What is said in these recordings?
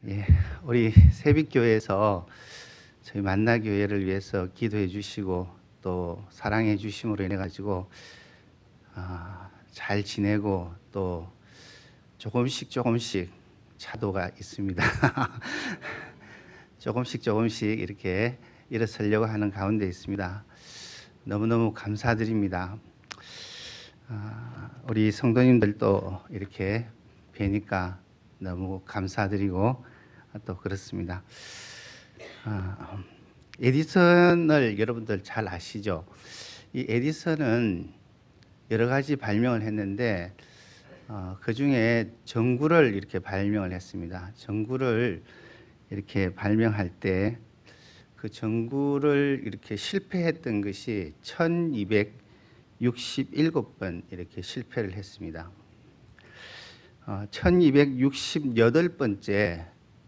예, 우리 새빛교회에서 저희 만나교회를 위해서 기도해 주시고 또 사랑해 주심으로 인해 가지고 잘 지내고 또 조금씩 차도가 있습니다. 조금씩 이렇게 일어서려고 하는 가운데 있습니다. 너무너무 감사드립니다. 우리 성도님들도 이렇게 뵈니까 너무 감사드리고 또 그렇습니다. 에디슨을 여러분들 잘 아시죠? 이 에디슨은 여러 가지 발명을 했는데 그 중에 전구를 이렇게 발명을 했습니다. 전구를 이렇게 발명할 때 그 전구를 이렇게 실패했던 것이 1267번 이렇게 실패를 했습니다. 1268번째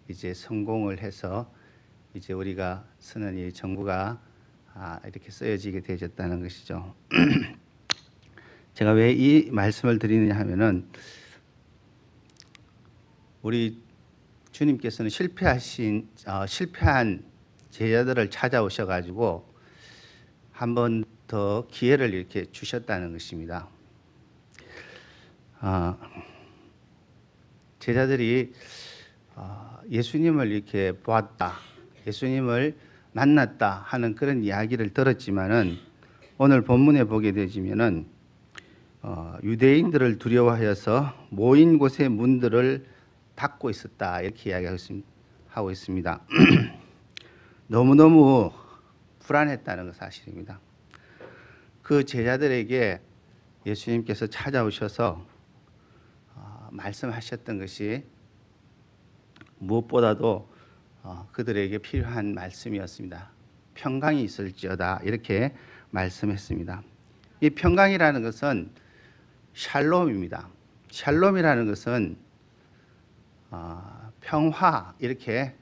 이제 성공을 해서 이제 우리가 쓰는 이 전구가 이렇게 쓰여지게 되어졌다는 것이죠. 제가 왜 이 말씀을 드리느냐 하면은 우리 주님께서는 실패한 제자들을 찾아오셔가지고 한 번 더 기회를 이렇게 주셨다는 것입니다. 제자들이 예수님을 이렇게 보았다, 예수님을 만났다 하는 그런 이야기를 들었지만은 오늘 본문에 보게 되지면은 유대인들을 두려워하여서 모인 곳의 문들을 닫고 있었다 이렇게 이야기하고 있습니다. 너무너무 불안했다는 것 사실입니다. 그 제자들에게 예수님께서 찾아오셔서 말씀하셨던 것이 무엇보다도 그들에게 필요한 말씀이었습니다. 평강이 있을지어다 이렇게 말씀했습니다. 이 평강이라는 것은 샬롬입니다. 샬롬이라는 것은 평화, 이렇게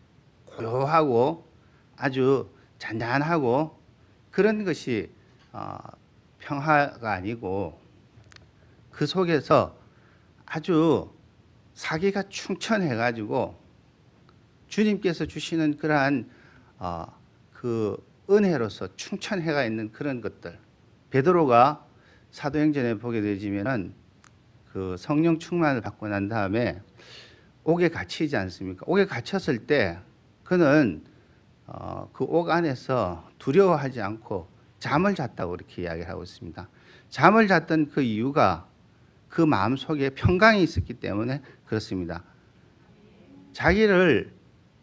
고요하고 아주 잔잔하고 그런 것이 평화가 아니고 그 속에서 아주 사기가 충천해가지고 주님께서 주시는 그러한 그 은혜로서 충천해가 있는 그런 것들. 베드로가 사도행전에 보게 되지면은 그 성령 충만을 받고 난 다음에 옥에 갇히지 않습니까? 옥에 갇혔을 때 그는 그 옥 안에서 두려워하지 않고 잠을 잤다고 이렇게 이야기하고 있습니다. 잠을 잤던 그 이유가 그 마음 속에 평강이 있었기 때문에 그렇습니다. 자기를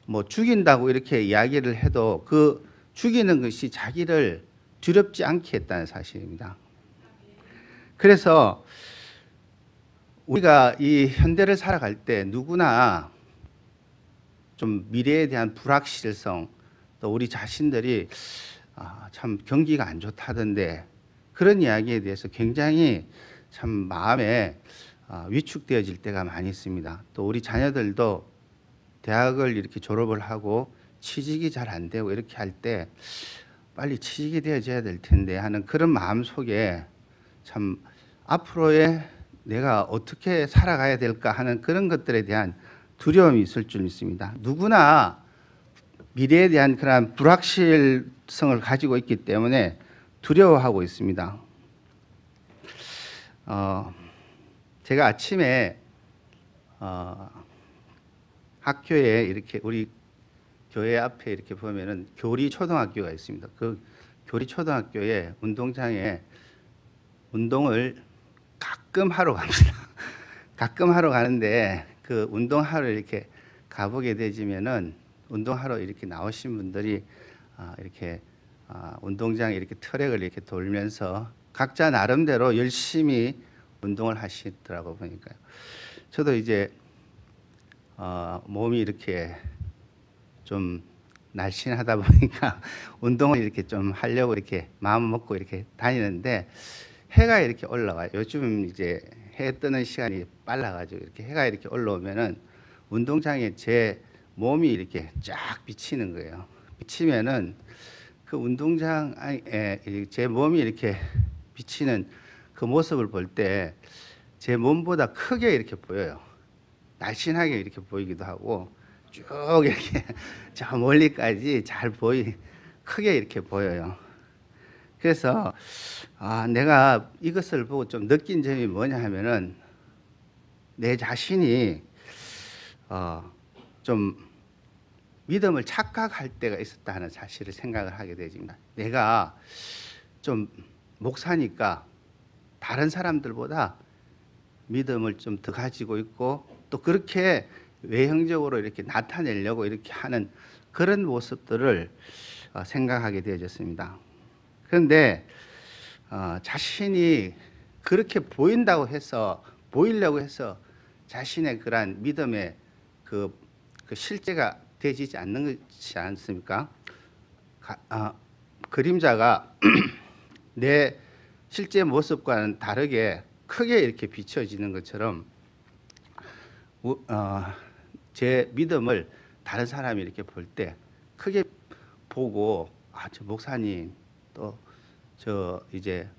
뭐 죽인다고 이렇게 이야기를 해도 그 죽이는 것이 자기를 두렵지 않게 했다는 사실입니다. 그래서 우리가 이 현대를 살아갈 때 누구나 좀 미래에 대한 불확실성, 또 우리 자신들이 참 경기가 안 좋다던데 그런 이야기에 대해서 굉장히 참 마음에 위축되어질 때가 많이 있습니다. 또 우리 자녀들도 대학을 이렇게 졸업을 하고 취직이 잘 안 되고 이렇게 할 때 빨리 취직이 되어져야 될 텐데 하는 그런 마음 속에 참 앞으로의 내가 어떻게 살아가야 될까 하는 그런 것들에 대한 두려움이 있을 줄 믿습니다. 누구나 미래에 대한 그런 불확실성을 가지고 있기 때문에 두려워하고 있습니다. 제가 아침에 학교에 이렇게 우리 교회 앞에 이렇게 보면은 교리 초등학교가 있습니다. 그 교리 초등학교에 운동장에 운동을 가끔 하러 갑니다. 가끔 하러 가는데 그 운동하러 이렇게 가보게 되지면은 운동하러 이렇게 나오신 분들이 이렇게 운동장에 이렇게 트랙을 이렇게 돌면서 각자 나름대로 열심히 운동을 하시더라고 보니까요. 저도 이제 몸이 이렇게 좀 날씬하다 보니까 운동을 이렇게 좀 하려고 이렇게 마음 먹고 이렇게 다니는데 해가 이렇게 올라와요. 요즘 이제 해 뜨는 시간이 빨라가지고 이렇게 해가 이렇게 올라오면은 운동장에 제 몸이 이렇게 쫙 비치는 거예요. 비치면은 그 운동장에 제 몸이 이렇게 비치는 그 모습을 볼 때 제 몸보다 크게 이렇게 보여요. 날씬하게 이렇게 보이기도 하고 쭉 이렇게 저 멀리까지 잘 크게 이렇게 보여요. 그래서 내가 이것을 보고 좀 느낀 점이 뭐냐 하면은 내 자신이 좀 믿음을 착각할 때가 있었다는 사실을 생각을 하게 되집니다. 내가 좀 목사니까 다른 사람들보다 믿음을 좀 더 가지고 있고 또 그렇게 외형적으로 이렇게 나타내려고 이렇게 하는 그런 모습들을 생각하게 되어졌습니다. 그런데 자신이 그렇게 보이려고 해서 자신의 그러한 믿음의 그 실제가 되지 않는 것이 않습니까? 그림자가 내 실제 모습과는 다르게 크게 이렇게 비춰지는 것처럼 제 믿음을 다른 사람이 이렇게 볼 때 크게 보고 저 목사님 또 저 이제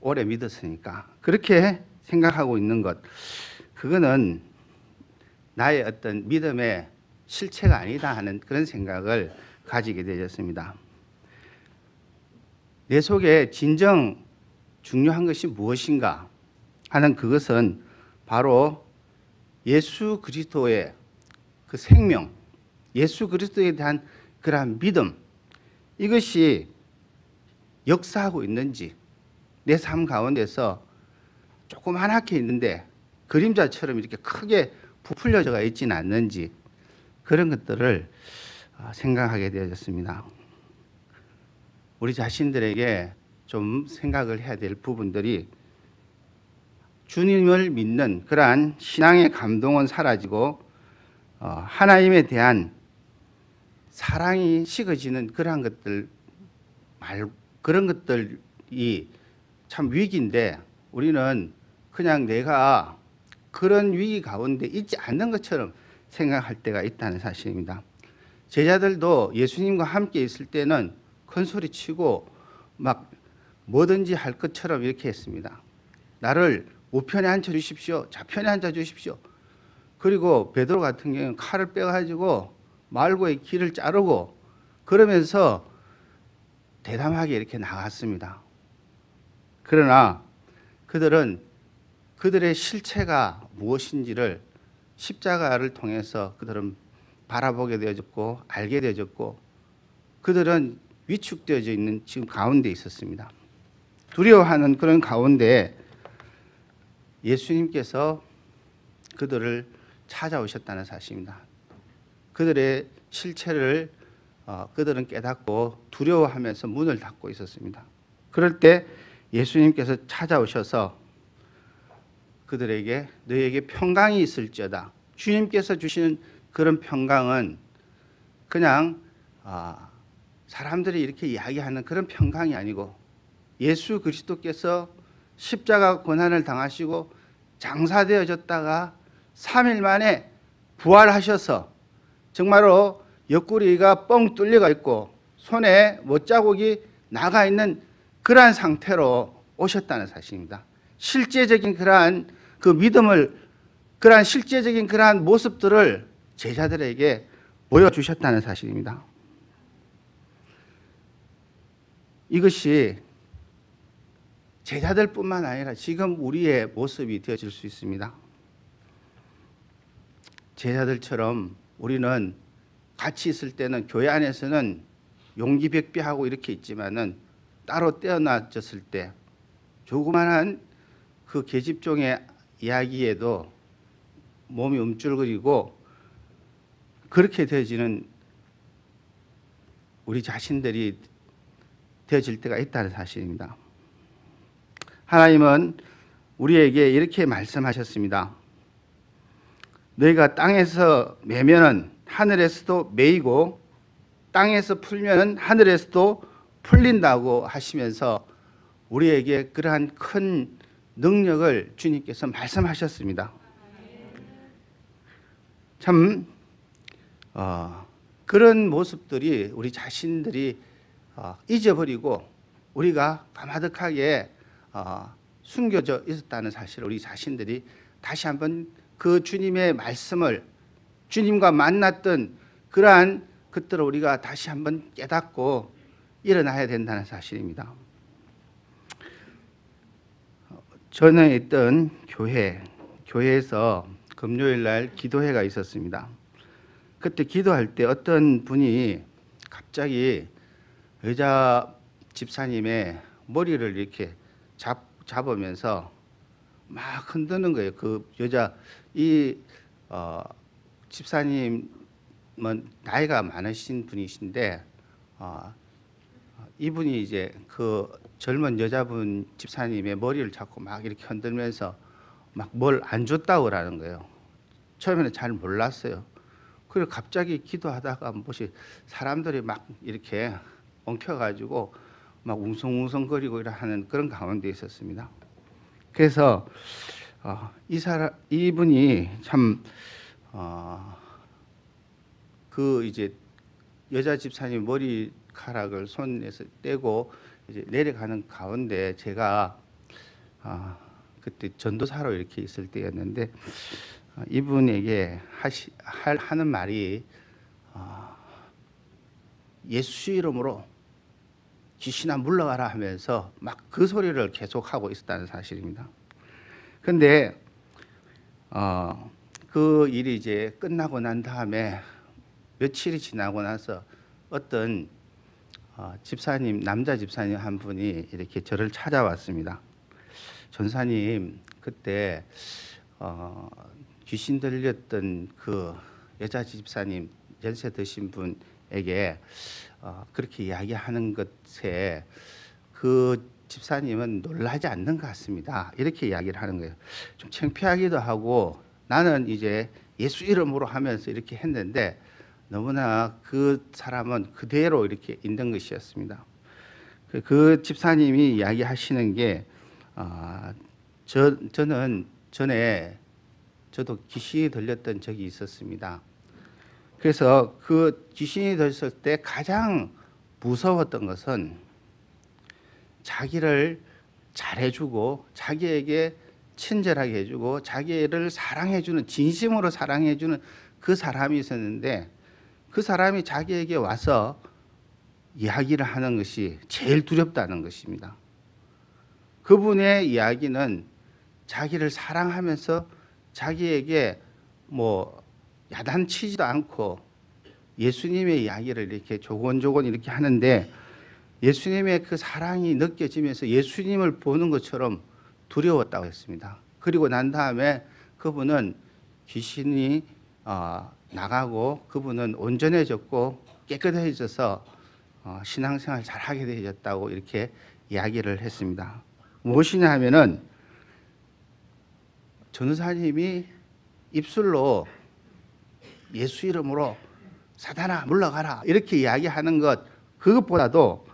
오래 믿었으니까 그렇게 생각하고 있는 것, 그거는 나의 어떤 믿음의 실체가 아니다 하는 그런 생각을 가지게 되었습니다. 내 속에 진정 중요한 것이 무엇인가 하는 그것은 바로 예수 그리스도의 그 생명, 예수 그리스도에 대한 그러한 믿음, 이것이 역사하고 있는지, 내 삶 가운데서 조그맣게 있는데 그림자처럼 이렇게 크게 부풀려져 있지는 않는지, 그런 것들을 생각하게 되어졌습니다. 우리 자신들에게 좀 생각을 해야 될 부분들이, 주님을 믿는 그러한 신앙의 감동은 사라지고 하나님에 대한 사랑이 식어지는 그러한 것들 그런 것들이 참 위기인데, 우리는 그냥 내가 그런 위기 가운데 있지 않는 것처럼 생각할 때가 있다는 사실입니다. 제자들도 예수님과 함께 있을 때는 큰 소리 치고 막 뭐든지 할 것처럼 이렇게 했습니다. 나를 우편에 앉혀 주십시오, 좌편에 앉아 주십시오. 그리고 베드로 같은 경우는 칼을 빼가지고 말고의 길을 자르고 그러면서 대담하게 이렇게 나갔습니다. 그러나 그들은 그들의 실체가 무엇인지를 십자가를 통해서 그들은 바라보게 되어졌고 알게 되어졌고, 그들은 위축되어져 있는 지금 가운데 있었습니다. 두려워하는 그런 가운데 예수님께서 그들을 찾아오셨다는 사실입니다. 그들의 실체를 그들은 깨닫고 두려워하면서 문을 닫고 있었습니다. 그럴 때 예수님께서 찾아오셔서 그들에게 너희에게 평강이 있을지어다. 주님께서 주시는 그런 평강은 그냥 사람들이 이렇게 이야기하는 그런 평강이 아니고, 예수 그리스도께서 십자가 고난을 당하시고 장사되어졌다가 3일 만에 부활하셔서 정말로 옆구리가 뻥 뚫려가 있고 손에 못자국이 나가 있는 그러한 상태로 오셨다는 사실입니다. 실제적인 그러한 그 믿음을, 그러한 실제적인 그러한 모습들을 제자들에게 보여주셨다는 사실입니다. 이것이 제자들뿐만 아니라 지금 우리의 모습이 되어질 수 있습니다. 제자들처럼 우리는 같이 있을 때는 교회 안에서는 용기백비하고 이렇게 있지만은 따로 떼어놔졌을 때 조그만한 그 계집종의 이야기에도 몸이 움찔거리고 그렇게 되어지는 우리 자신들이 되어질 때가 있다는 사실입니다. 하나님은 우리에게 이렇게 말씀하셨습니다. 너희가 땅에서 매면은 하늘에서도 매이고 땅에서 풀면은 하늘에서도 풀린다고 하시면서 우리에게 그러한 큰 능력을 주님께서 말씀하셨습니다. 참 그런 모습들이 우리 자신들이 잊어버리고 우리가 까마득하게 숨겨져 있었다는 사실을 우리 자신들이 다시 한번 그 주님의 말씀을 주님과 만났던 그러한 것들을 우리가 다시 한번 깨닫고 일어나야 된다는 사실입니다. 전에 있던 교회에서 금요일 날 기도회가 있었습니다. 그때 기도할 때 어떤 분이 갑자기 여자 집사님의 머리를 이렇게 잡으면서 막 흔드는 거예요. 그 여자 집사님은 나이가 많으신 분이신데 이분이 이제 그 젊은 여자분 집사님의 머리를 잡고 막 이렇게 흔들면서 막 뭘 안 줬다고 그러는 거예요. 처음에는 잘 몰랐어요. 그리고 갑자기 기도하다가 무엇이 사람들이 막 이렇게 엉켜가지고 막 웅성웅성거리고 하는 그런 가운데 있었습니다. 그래서 이분이 참 그 이제 여자 집사님 머리카락을 손에서 떼고 이제 내려가는 가운데 제가 그때 전도사로 이렇게 있을 때였는데 이분에게 하는 말이 예수 이름으로 귀신아 물러가라 하면서 막 그 소리를 계속하고 있었다는 사실입니다. 그런데 그 일이 이제 끝나고 난 다음에 며칠이 지나고 나서 어떤 집사님, 남자 집사님 한 분이 이렇게 저를 찾아왔습니다. 전사님, 그때 귀신 들렸던 그 여자 집사님, 연세 드신 분에게 그렇게 이야기하는 것에 그 집사님은 놀라지 않는 것 같습니다. 이렇게 이야기를 하는 거예요. 좀 창피하기도 하고 나는 이제 예수 이름으로 하면서 이렇게 했는데 너무나 그 사람은 그대로 이렇게 있는 것이었습니다. 그 집사님이 이야기하시는 게 저는 전에 저도 귀신이 들렸던 적이 있었습니다. 그래서 그 귀신이 들렸을 때 가장 무서웠던 것은 자기를 잘해주고 자기에게 친절하게 해주고 자기를 사랑해주는, 진심으로 사랑해주는 그 사람이 있었는데 그 사람이 자기에게 와서 이야기를 하는 것이 제일 두렵다는 것입니다. 그분의 이야기는 자기를 사랑하면서 자기에게 뭐 야단치지도 않고 예수님의 이야기를 이렇게 조곤조곤 이렇게 하는데 예수님의 그 사랑이 느껴지면서 예수님을 보는 것처럼 두려웠다고 했습니다. 그리고 난 다음에 그분은 귀신이 나가고 그분은 온전해졌고 깨끗해져서 신앙생활 잘하게 되었다고 이렇게 이야기를 했습니다. 무엇이냐 하면은 전도사님이 입술로 예수 이름으로 사단아 물러가라 이렇게 이야기하는 것, 그것보다도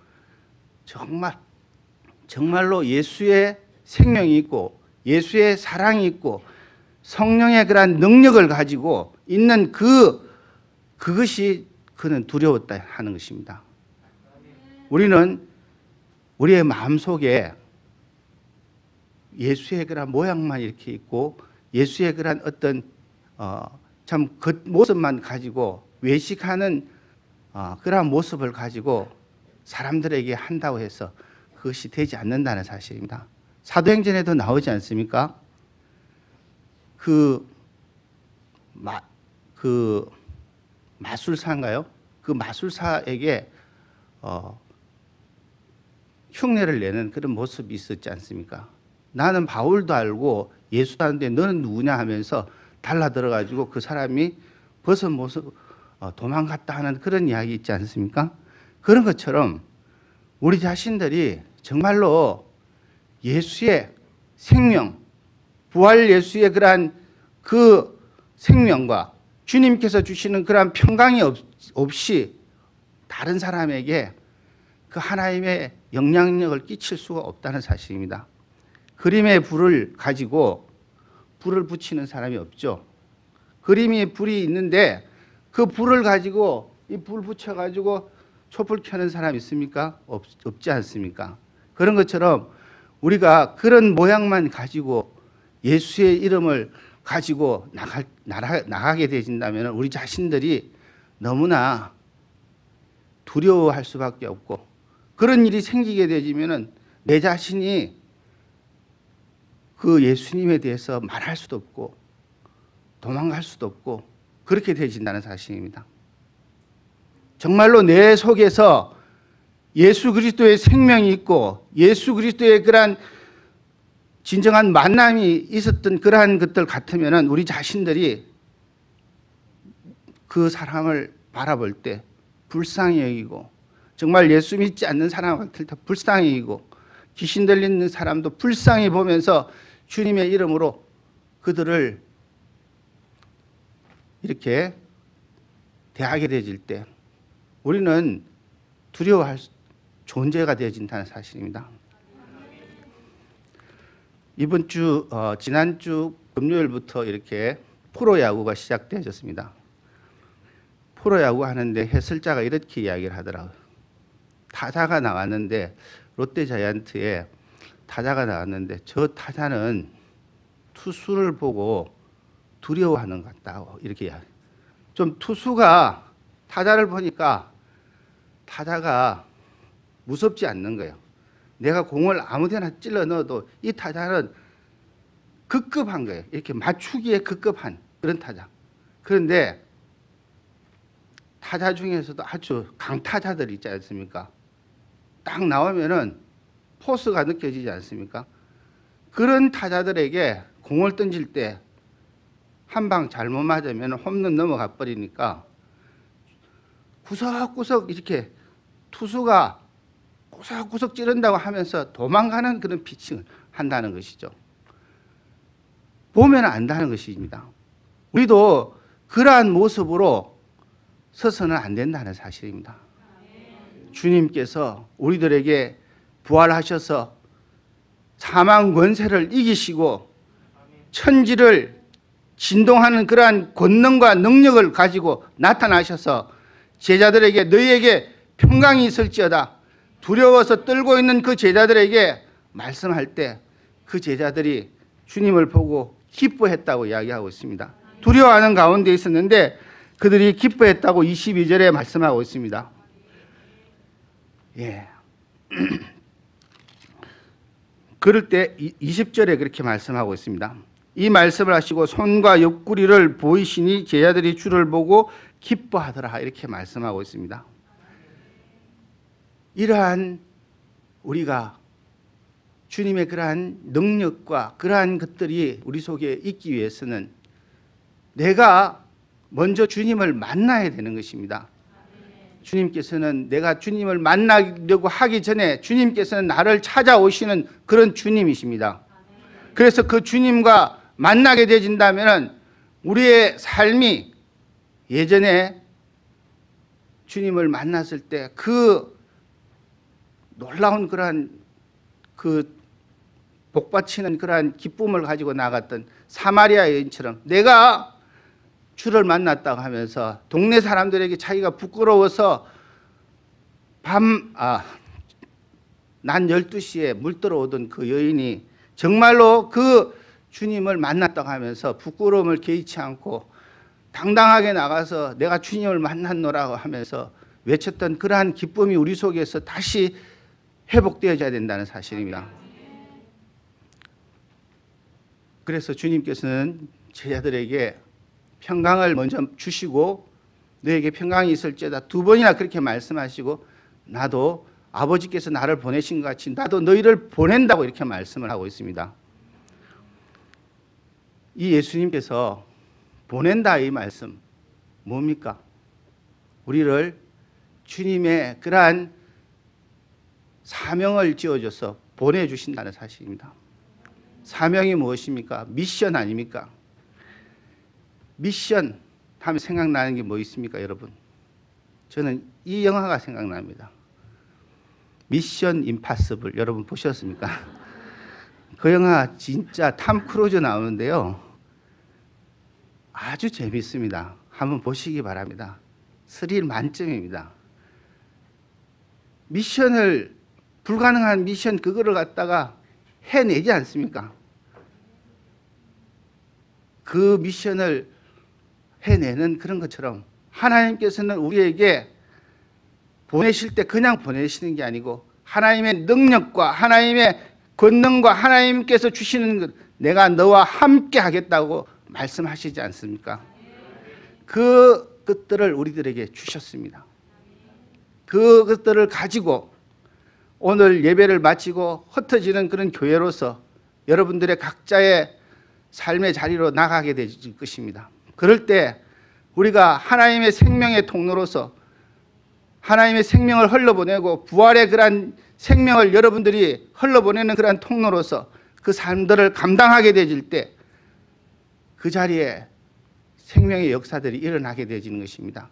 정말로 예수의 생명이 있고 예수의 사랑이 있고 성령의 그러한 능력을 가지고 있는 그것이 그는 두려웠다 하는 것입니다. 우리는 우리의 마음속에 예수의 그런 모양만 이렇게 있고 예수의 그런 어떤 참 겉모습만 가지고 외식하는 그러한 모습을 가지고 사람들에게 한다고 해서 그것이 되지 않는다는 사실입니다. 사도행전에도 나오지 않습니까? 그 마술사인가요? 그 마술사에게 흉내를 내는 그런 모습이 있었지 않습니까? 나는 바울도 알고 예수도 아는데 너는 누구냐 하면서 달라들어가지고 그 사람이 벗은 모습 도망갔다 하는 그런 이야기 있지 않습니까? 그런 것처럼 우리 자신들이 정말로 예수의 생명, 부활 예수의 그러한 그 생명과 주님께서 주시는 그러한 평강이 없이 다른 사람에게 그 하나님의 영향력을 끼칠 수가 없다는 사실입니다. 그림의 불을 가지고 불을 붙이는 사람이 없죠. 그림이 불이 있는데 그 불을 가지고 이 불 붙여가지고 촛불 켜는 사람 있습니까? 없지 않습니까? 그런 것처럼 우리가 그런 모양만 가지고 예수의 이름을 가지고 나가게 되진다면 우리 자신들이 너무나 두려워할 수밖에 없고, 그런 일이 생기게 되지면 내 자신이 그 예수님에 대해서 말할 수도 없고 도망갈 수도 없고 그렇게 되진다는 사실입니다. 정말로 내 속에서 예수 그리스도의 생명이 있고 예수 그리스도의 그러한 진정한 만남이 있었던 그러한 것들 같으면 우리 자신들이 그 사람을 바라볼 때 불쌍히 여기고, 정말 예수 믿지 않는 사람 같을 때 불쌍히 여기고, 귀신 들리는 사람도 불쌍히 보면서 주님의 이름으로 그들을 이렇게 대하게 되질 때 우리는 두려워할 존재가 되어진다는 사실입니다. 이번 주 지난주 금요일부터 이렇게 프로야구가 시작되어졌습니다. 프로야구 하는데 해설자가 이렇게 이야기를 하더라고요. 타자가 나왔는데, 롯데자이언트에 타자가 나왔는데 저 타자는 투수를 보고 두려워하는 것 같다고 이렇게 이야기해요. 좀 투수가 타자를 보니까 타자가 무섭지 않는 거예요. 내가 공을 아무데나 찔러 넣어도 이 타자는 급급한 거예요. 이렇게 맞추기에 급급한 그런 타자. 그런데 타자 중에서도 아주 강타자들 있지 않습니까? 딱 나오면은 포스가 느껴지지 않습니까? 그런 타자들에게 공을 던질 때 한 방 잘못 맞으면 홈런 넘어가 버리니까 구석구석 이렇게 투수가 구석구석 찌른다고 하면서 도망가는 그런 피칭을 한다는 것이죠. 보면 안다는 것입니다. 우리도 그러한 모습으로 서서는 안 된다는 사실입니다. 주님께서 우리들에게 부활하셔서 사망 권세를 이기시고 천지를 진동하는 그러한 권능과 능력을 가지고 나타나셔서 제자들에게 너희에게 평강이 있을지어다 두려워서 떨고 있는 그 제자들에게 말씀할 때 그 제자들이 주님을 보고 기뻐했다고 이야기하고 있습니다. 두려워하는 가운데 있었는데 그들이 기뻐했다고 22절에 말씀하고 있습니다. 예. 그럴 때 20절에 그렇게 말씀하고 있습니다. 이 말씀을 하시고 손과 옆구리를 보이시니 제자들이 주를 보고 기뻐하더라 이렇게 말씀하고 있습니다. 이러한 우리가 주님의 그러한 능력과 그러한 것들이 우리 속에 있기 위해서는 내가 먼저 주님을 만나야 되는 것입니다. 주님께서는 내가 주님을 만나려고 하기 전에 주님께서는 나를 찾아오시는 그런 주님이십니다. 그래서 그 주님과 만나게 되진다면 우리의 삶이 예전에 주님을 만났을 때 그 놀라운 그러한 그 복받치는 그러한 기쁨을 가지고 나갔던 사마리아 여인처럼 내가 주를 만났다고 하면서 동네 사람들에게 자기가 부끄러워서 난 12시에 물 들어오던 그 여인이 정말로 그 주님을 만났다고 하면서 부끄러움을 개의치 않고 당당하게 나가서 내가 주님을 만났노라고 하면서 외쳤던 그러한 기쁨이 우리 속에서 다시 회복되어져야 된다는 사실입니다. 그래서 주님께서는 제자들에게 평강을 먼저 주시고 너에게 평강이 있을지어다 두 번이나 그렇게 말씀하시고 나도 아버지께서 나를 보내신 것 같이 나도 너희를 보낸다고 이렇게 말씀을 하고 있습니다. 이 예수님께서 보낸다 이 말씀 뭡니까? 우리를 주님의 그러한 사명을 지어줘서 보내주신다는 사실입니다. 사명이 무엇입니까? 미션 아닙니까? 미션 하면 생각나는 게 뭐 있습니까, 여러분? 저는 이 영화가 생각납니다. 미션 임파서블 여러분 보셨습니까? 그 영화 진짜 탐 크루즈 나오는데요. 아주 재밌습니다. 한번 보시기 바랍니다. 스릴 만점입니다. 미션을 불가능한 미션 그거를 갖다가 해내지 않습니까? 그 미션을 해내는 그런 것처럼 하나님께서는 우리에게 보내실 때 그냥 보내시는 게 아니고 하나님의 능력과 하나님의 권능과 하나님께서 주시는 것, 내가 너와 함께 하겠다고 말씀하시지 않습니까? 그것들을 우리들에게 주셨습니다. 그것들을 가지고 오늘 예배를 마치고 흩어지는 그런 교회로서 여러분들의 각자의 삶의 자리로 나가게 될 것입니다. 그럴 때 우리가 하나님의 생명의 통로로서 하나님의 생명을 흘러보내고 부활의 그러한 생명을 여러분들이 흘러보내는 그러한 통로로서 그 삶들을 감당하게 되질 때 그 자리에 생명의 역사들이 일어나게 되어지는 것입니다.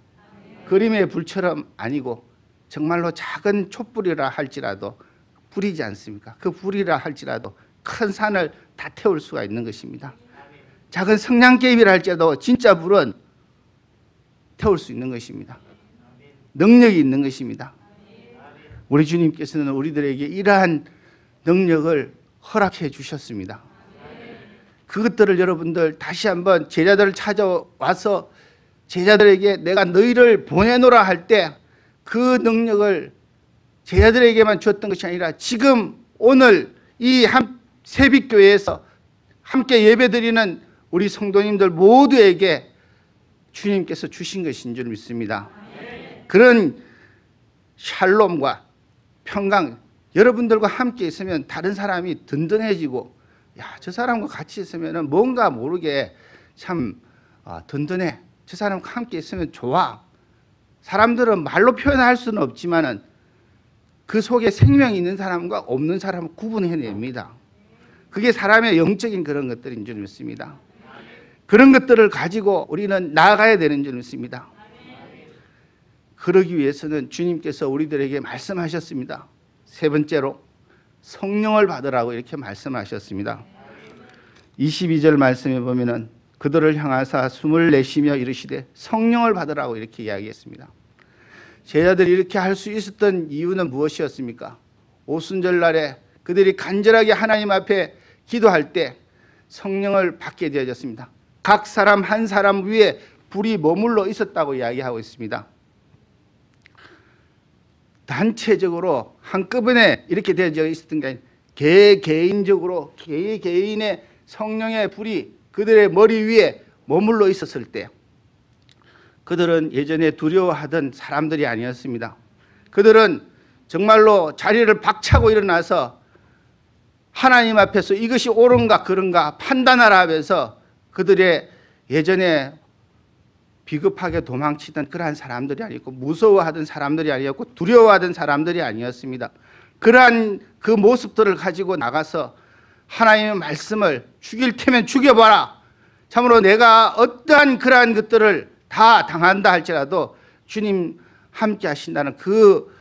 그림의 불처럼 아니고 정말로 작은 촛불이라 할지라도 불이지 않습니까? 그 불이라 할지라도 큰 산을 다 태울 수가 있는 것입니다. 작은 성냥개비라 할지라도 진짜 불은 태울 수 있는 것입니다. 능력이 있는 것입니다. 우리 주님께서는 우리들에게 이러한 능력을 허락해 주셨습니다. 그것들을 여러분들 다시 한번 제자들을 찾아와서 제자들에게 내가 너희를 보내노라 할 때 그 능력을 제자들에게만 주었던 것이 아니라 지금 오늘 이 새빛교회에서 함께 예배드리는 우리 성도님들 모두에게 주님께서 주신 것인 줄 믿습니다. 그런 샬롬과 평강, 여러분들과 함께 있으면 다른 사람이 든든해지고 야, 저 사람과 같이 있으면 뭔가 모르게 참 든든해. 저 사람과 함께 있으면 좋아. 사람들은 말로 표현할 수는 없지만은 그 속에 생명이 있는 사람과 없는 사람을 구분해냅니다. 그게 사람의 영적인 그런 것들인 줄 믿습니다. 그런 것들을 가지고 우리는 나아가야 되는 줄 믿습니다. 그러기 위해서는 주님께서 우리들에게 말씀하셨습니다. 세 번째로 성령을 받으라고 이렇게 말씀하셨습니다. 22절 말씀에 보면은 그들을 향하사 숨을 내쉬며 이르시되 성령을 받으라고 이렇게 이야기했습니다. 제자들이 이렇게 할 수 있었던 이유는 무엇이었습니까? 오순절 날에 그들이 간절하게 하나님 앞에 기도할 때 성령을 받게 되어졌습니다. 각 사람 한 사람 위에 불이 머물러 있었다고 이야기하고 있습니다. 단체적으로 한꺼번에 이렇게 되어져 있었던 게 아니라 개개인적으로 개개인의 성령의 불이 그들의 머리 위에 머물러 있었을 때 그들은 예전에 두려워하던 사람들이 아니었습니다. 그들은 정말로 자리를 박차고 일어나서 하나님 앞에서 이것이 옳은가 그른가 판단하라 하면서 그들의 예전에 비겁하게 도망치던 그러한 사람들이 아니었고 무서워하던 사람들이 아니었고 두려워하던 사람들이 아니었습니다. 그러한 그 모습들을 가지고 나가서 하나님의 말씀을 죽일 테면 죽여봐라. 참으로 내가 어떠한 그러한 것들을 다 당한다 할지라도 주님 함께 하신다는 그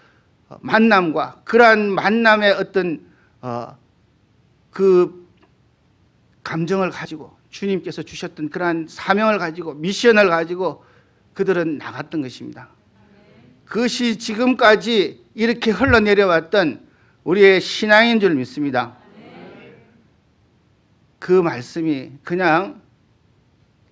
만남과 그러한 만남의 어떤 그 감정을 가지고 주님께서 주셨던 그러한 사명을 가지고 미션을 가지고 그들은 나갔던 것입니다. 그것이 지금까지 이렇게 흘러내려왔던 우리의 신앙인 줄 믿습니다. 그 말씀이 그냥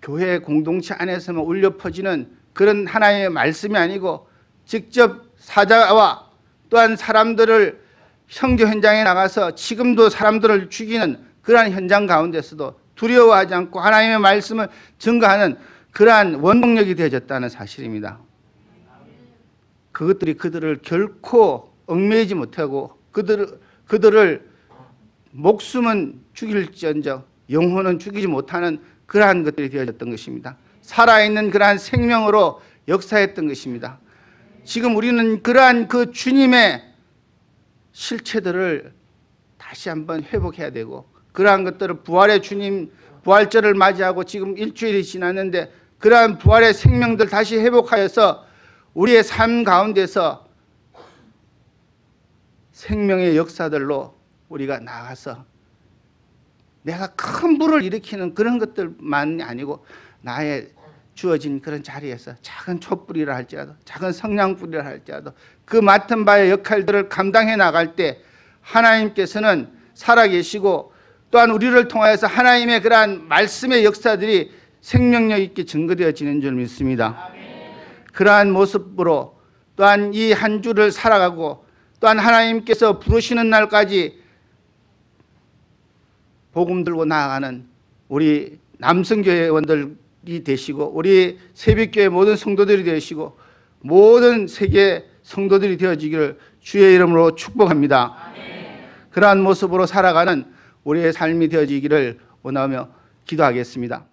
교회 공동체 안에서만 울려 퍼지는 그런 하나님의 말씀이 아니고 직접 사자와 또한 사람들을 선교 현장에 나가서 지금도 사람들을 죽이는 그러한 현장 가운데서도 두려워하지 않고 하나님의 말씀을 증거하는 그러한 원동력이 되어졌다는 사실입니다. 그것들이 그들을 결코 얽매이지 못하고 그들을 목숨은 죽일지언정 영혼은 죽이지 못하는 그러한 것들이 되어졌던 것입니다. 살아있는 그러한 생명으로 역사했던 것입니다. 지금 우리는 그러한 그 주님의 실체들을 다시 한번 회복해야 되고 그러한 것들을 부활의 주님 부활절을 맞이하고 지금 일주일이 지났는데 그러한 부활의 생명들 다시 회복하여서 우리의 삶 가운데서 생명의 역사들로 우리가 나가서 내가 큰 불을 일으키는 그런 것들만이 아니고 나의 주어진 그런 자리에서 작은 촛불이라 할지라도 작은 성냥불이라 할지라도 그 맡은 바의 역할들을 감당해 나갈 때 하나님께서는 살아계시고 또한 우리를 통하여서 하나님의 그러한 말씀의 역사들이 생명력 있게 증거되어지는 줄 믿습니다. 그러한 모습으로 또한 이 한 주를 살아가고 또한 하나님께서 부르시는 날까지 복음 들고 나아가는 우리 남성교회원들이 되시고 우리 새벽교회 모든 성도들이 되시고 모든 세계 성도들이 되어지기를 주의 이름으로 축복합니다. 그러한 모습으로 살아가는 우리의 삶이 되어지기를 원하며 기도하겠습니다.